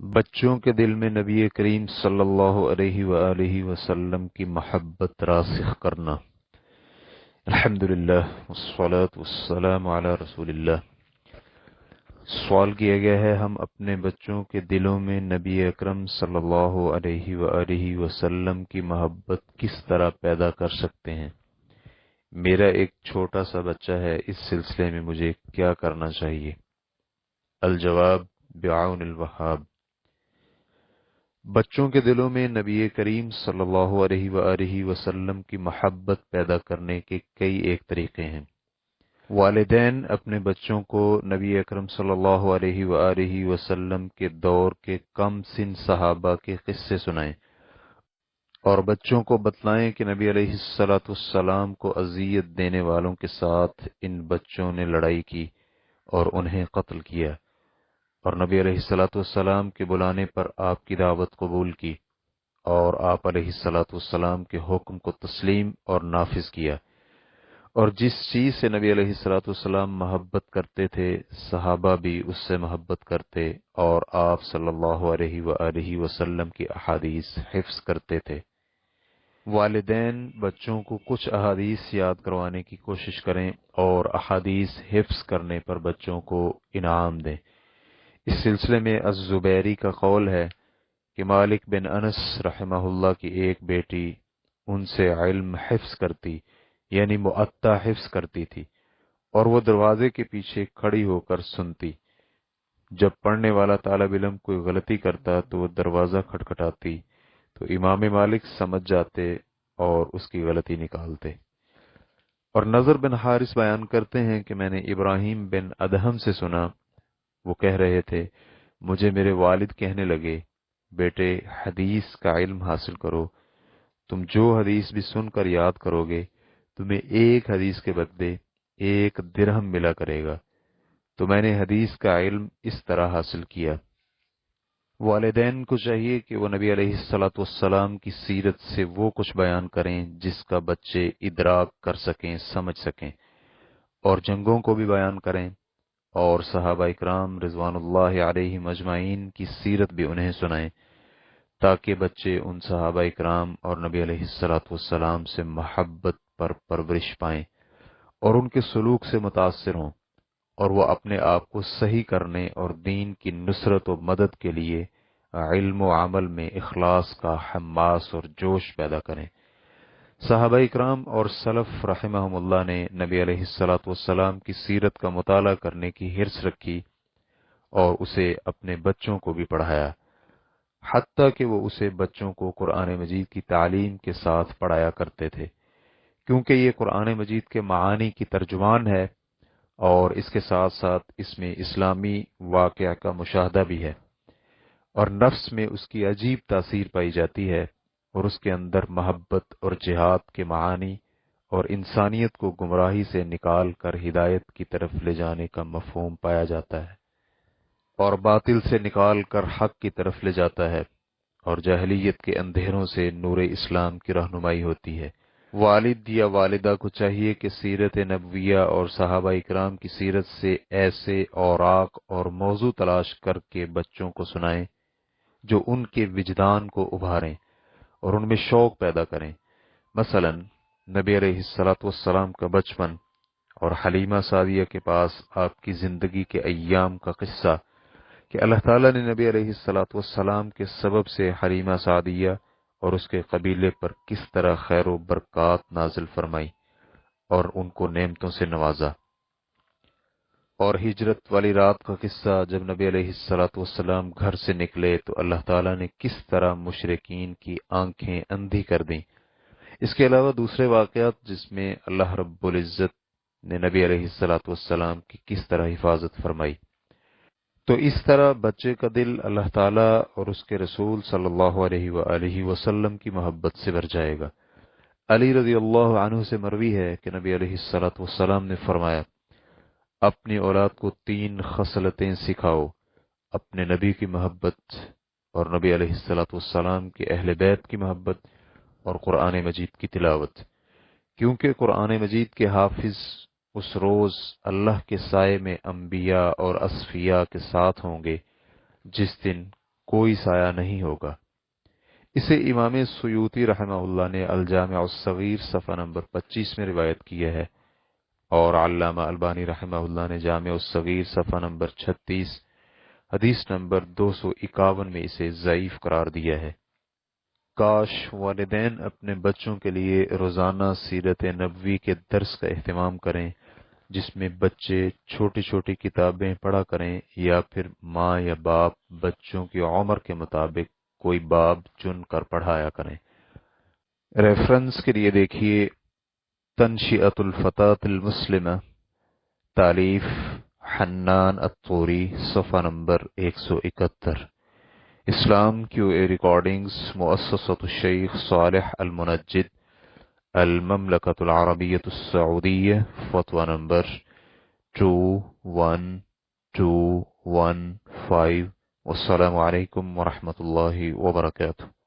بچوں کے دل میں نبی کریم صلی اللہ علیہ وآلہ وسلم کی محبت راسخ کرنا۔ الحمدللہ والصلاة والسلام علی رسول اللہ۔ سوال کیا گیا ہے، ہم اپنے بچوں کے دلوں میں نبی اکرم صلی اللہ علیہ وآلہ وسلم کی محبت کس طرح پیدا کر سکتے ہیں؟ میرا ایک چھوٹا سا بچہ ہے، اس سلسلے میں مجھے کیا کرنا چاہیے؟ الجواب بعون الوہاب۔ بچوں کے دلوں میں نبی کریم صلی اللہ علیہ وآلہ وسلم کی محبت پیدا کرنے کے کئی ایک طریقے ہیں۔ والدین اپنے بچوں کو نبی اکرم صلی اللہ علیہ وآلہ وسلم کے دور کے کم سن صحابہ کے قصے سنائیں اور بچوں کو بتلائیں کہ نبی علیہ الصلاۃ والسلام کو اذیت دینے والوں کے ساتھ ان بچوں نے لڑائی کی اور انہیں قتل کیا، اور نبی علیہ الصلاۃ والسلام کے بلانے پر آپ کی دعوت قبول کی اور آپ علیہ الصلاۃ والسلام کے حکم کو تسلیم اور نافذ کیا، اور جس چیز سے نبی علیہ الصلاۃ والسلام محبت کرتے تھے صحابہ بھی اس سے محبت کرتے اور آپ صلی اللہ علیہ وآلہ وسلم کی احادیث حفظ کرتے تھے۔ والدین بچوں کو کچھ احادیث یاد کروانے کی کوشش کریں اور احادیث حفظ کرنے پر بچوں کو انعام دیں۔ اس سلسلے میں الزبیری کا قول ہے کہ مالک بن انس رحمہ اللہ کی ایک بیٹی ان سے علم حفظ کرتی، یعنی معطا حفظ کرتی تھی، اور وہ دروازے کے پیچھے کھڑی ہو کر سنتی۔ جب پڑھنے والا طالب علم کوئی غلطی کرتا تو وہ دروازہ کھٹکھٹاتی تو امام مالک سمجھ جاتے اور اس کی غلطی نکالتے۔ اور نضر بن حارث بیان کرتے ہیں کہ میں نے ابراہیم بن ادہم سے سنا، وہ کہہ رہے تھے، مجھے میرے والد کہنے لگے، بیٹے حدیث کا علم حاصل کرو، تم جو حدیث بھی سن کر یاد کرو گے تمہیں ایک حدیث کے بدلے 1 درہم ملا کرے گا۔ تو میں نے حدیث کا علم اس طرح حاصل کیا۔ والدین کو چاہیے کہ وہ نبی علیہ الصلاۃ والسلام کی سیرت سے وہ کچھ بیان کریں جس کا بچے ادراک کر سکیں، سمجھ سکیں، اور جنگوں کو بھی بیان کریں، اور صحابہ اکرام رضوان اللہ علیہم اجمعین کی سیرت بھی انہیں سنائیں، تاکہ بچے ان صحابہ اکرام اور نبی علیہ الصلاۃ والسلام سے محبت پر پرورش پائیں اور ان کے سلوک سے متاثر ہوں، اور وہ اپنے آپ کو صحیح کرنے اور دین کی نصرت و مدد کے لیے علم و عمل میں اخلاص کا حماس اور جوش پیدا کریں۔ صحابہ اکرام اور سلف رحمہم اللہ نے نبی علیہ الصلاۃ والسلام کی سیرت کا مطالعہ کرنے کی حرص رکھی اور اسے اپنے بچوں کو بھی پڑھایا، حتیٰ کہ وہ اسے بچوں کو قرآن مجید کی تعلیم کے ساتھ پڑھایا کرتے تھے، کیونکہ یہ قرآن مجید کے معانی کی ترجمان ہے اور اس کے ساتھ ساتھ اس میں اسلامی واقعہ کا مشاہدہ بھی ہے، اور نفس میں اس کی عجیب تاثیر پائی جاتی ہے، اور اس کے اندر محبت اور جہاد کے معانی اور انسانیت کو گمراہی سے نکال کر ہدایت کی طرف لے جانے کا مفہوم پایا جاتا ہے، اور باطل سے نکال کر حق کی طرف لے جاتا ہے، اور جاہلیت کے اندھیروں سے نور اسلام کی رہنمائی ہوتی ہے۔ والد یا والدہ کو چاہیے کہ سیرت نبویہ اور صحابہ اکرام کی سیرت سے ایسے اوراق اور موضوع تلاش کر کے بچوں کو سنائیں جو ان کے وجدان کو ابھاریں اور ان میں شوق پیدا کریں۔ مثلا نبی علیہ الصلاۃ والسلام کا بچپن اور حلیمہ سعدیہ کے پاس آپ کی زندگی کے ایام کا قصہ، کہ اللہ تعالیٰ نے نبی علیہ الصلاۃ والسلام کے سبب سے حلیمہ سعدیہ اور اس کے قبیلے پر کس طرح خیر و برکات نازل فرمائی اور ان کو نعمتوں سے نوازا، اور ہجرت والی رات کا قصہ، جب نبی علیہ الصلاۃ والسلام گھر سے نکلے تو اللہ تعالیٰ نے کس طرح مشرکین کی آنکھیں اندھی کر دیں۔ اس کے علاوہ دوسرے واقعات جس میں اللہ رب العزت نے نبی علیہ الصلاۃ والسلام کی کس طرح حفاظت فرمائی۔ تو اس طرح بچے کا دل اللہ تعالیٰ اور اس کے رسول صلی اللہ علیہ وآلہ وسلم کی محبت سے بھر جائے گا۔ علی رضی اللہ عنہ سے مروی ہے کہ نبی علیہ الصلاۃ والسلام نے فرمایا، اپنی اولاد کو 3 خصلتیں سکھاؤ، اپنے نبی کی محبت اور نبی علیہ الصلاۃ والسلام کے اہل بیت کی محبت اور قرآن مجید کی تلاوت، کیونکہ قرآن مجید کے حافظ اس روز اللہ کے سائے میں انبیاء اور اصفیاء کے ساتھ ہوں گے، جس دن کوئی سایہ نہیں ہوگا۔ اسے امام سیوطی رحمہ اللہ نے الجامع الصغیر صفحہ نمبر 25 میں روایت کیا ہے، اور علامہ البانی رحمہ اللہ نے جامع الصغیر صفحہ نمبر 36 حدیث نمبر 251 میں اسے ضعیف قرار دیا ہے۔ کاش والدین اپنے بچوں کے لیے روزانہ سیرت نبوی کے درس کا اہتمام کریں، جس میں بچے چھوٹی چھوٹی کتابیں پڑھا کریں، یا پھر ماں یا باپ بچوں کی عمر کے مطابق کوئی باب چن کر پڑھایا کریں۔ ریفرنس کے لیے دیکھیے تنشئۃ الفتاة المسلمہ، تالیف حنان الطوری، صفحہ نمبر 171۔ اسلام کیو اے ریکارڈنگز، مؤسسۃ الشیخ صالح المنجد، المملکۃ العربیۃ السعودیہ، فتویٰ نمبر 21215۔ والسلام علیکم ورحمۃ اللہ وبرکاتہ۔